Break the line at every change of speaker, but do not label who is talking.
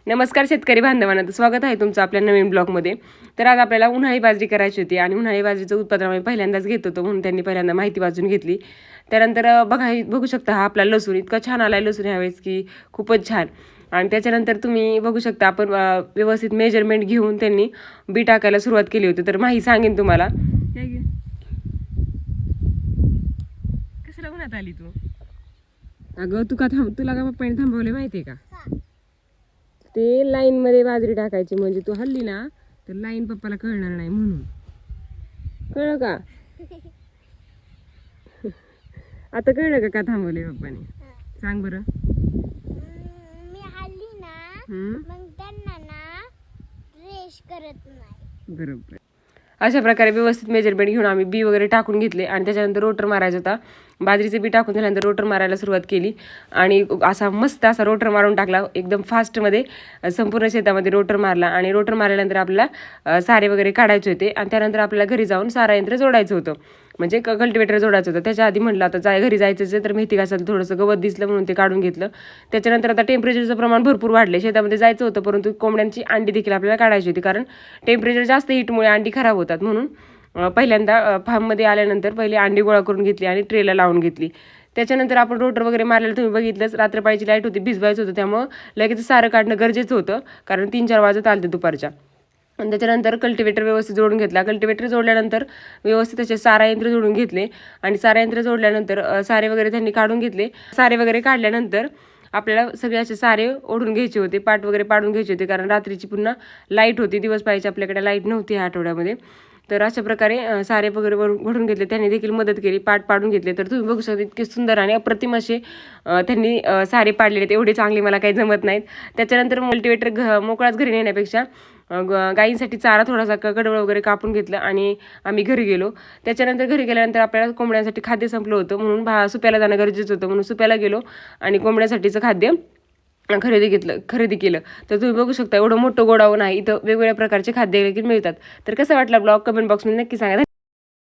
नमस्कार शेतकरी बांधवांना, स्वागत आहे तुमचं आपल्या नवीन ब्लॉगमध्ये. तर आज आपल्याला उन्हाळी बाजरी करायची होती आणि उन्हाळी बाजरीचं उत्पादन आम्ही पहिल्यांदाच घेत होतो, म्हणून त्यांनी पहिल्यांदा माहिती वाचून घेतली. त्यानंतर बघू शकता हा आपला लसूण इतका छान आलाय लसूण ह्यावेळेस की खूपच छान. आणि त्याच्यानंतर तुम्ही बघू शकता आपण व्यवस्थित मेजरमेंट घेऊन त्यांनी बी टाकायला सुरुवात केली होती. तर माहिती सांगेन तुम्हाला. कशाला उन्हात आली तू? अगं तुला का पप्पाने थांबवले माहितीये का? ते लाईन मध्ये बाजरी टाकायची, म्हणजे तू हल्ली ना तर लाईन पप्पाला कळणार नाही म्हणून. कळलं का? आता कळलं का थांबवले पप्पाने? सांग बरं.
मी हल्ली ना मग त्यांना ना रेश करत नाही.
बरोबर. अशा प्रकारे व्यवस्थित मेजरमेंट घेऊन आम्ही बी वगैरे टाकून घेतले आणि त्याच्यानंतर रोटर मारायचा होता. बाजरीचे बी टाकून झाल्यानंतर रोटर मारायला सुरुवात केली आणि असा मस्त असा रोटर मारून टाकला. एकदम फास्टमध्ये संपूर्ण शेतामध्ये रोटर मारला आणि रोटर मारल्यानंतर आपल्याला सारे वगैरे काढायचे होते आणि त्यानंतर आपल्याला घरी जाऊन सारा यंत्र जोडायचं होतं, म्हणजे कल्टिवेटर जोडायचं होतं. त्याच्या आधी म्हटलं आता घरी जायचंच आहे, तर मेथी घासायला थोडंसं गवत दिसलं म्हणून ते काढून घेतलं. त्याच्यानंतर आता टेम्परेचरचं प्रमाण भरपूर वाढले, शेतामध्ये जायचं होतं, परंतु कोंबड्यांची अंडी देखील आपल्याला काढायची होती, कारण टेम्परेचर जास्त हीटमुळे अंडी खराब होतात. म्हणून पहिल्यांदा फार्ममध्ये आल्यानंतर पहिले अंडी गोळा करून घेतली आणि ट्रेला लावून घेतली. त्याच्यानंतर आपण रोटर वगैरे मारलेलं तुम्ही बघितलंच. रात्रपाळीची लाईट होती, भिजवायचं होतं, त्यामुळं लगेच सारं काढणं गरजेचं होतं, कारण 3-4 वाजत आले दुपारच्या. आणि त्याच्यानंतर कल्टिवेटर व्यवस्थित जोडून घेतला. कल्टिवेटर जोडल्यानंतर व्यवस्थित त्याचे सारा यंत्र जोडून घेतले आणि सारा यंत्र जोडल्यानंतर सारे वगैरे त्यांनी काढून घेतले. सारे वगैरे काढल्यानंतर आपल्याला सगळे असे सारे ओढून घ्यायचे होते, पाट वगैरे पाडून घ्यायचे होते, कारण रात्रीची पुन्हा लाईट होती, दिवस पाहायची आपल्याकडे लाईट नव्हती ह्या आठवड्यामध्ये. तर अशा प्रकारे सारे वगैरे ओढून घेतले, त्यांनी देखील मदत केली, पाट पाडून घेतले. तर तुम्ही बघू शकता इतके सुंदर आणि अप्रतिम असे त्यांनी सारे पाडलेले आहेत. एवढे चांगले मला काही जमत नाहीत. त्याच्यानंतर कल्टिवेटर मोकळाच घरी नेण्यापेक्षा गायींसाठी चारा थोडासा कडवळ वगैरे कापून घेतलं आणि आम्ही घरी गेलो. त्याच्यानंतर घरी गेल्यानंतर आपल्याला कोंबड्यांसाठी खाद्य संपलं होतं, म्हणून सुप्याला जाणं गरजेचं होतं, म्हणून सुप्याला गेलो आणि कोंबड्यासाठीचं खाद्य खरेदी केलं. तर तुम्ही बघू शकता एवढं मोठं गोडाऊन आहे, इथं वेगवेगळ्या प्रकारचे खाद्य देखील मिळतात. तर कसं वाटलं ब्लॉग कमेंट बॉक्समध्ये नक्की सांगा.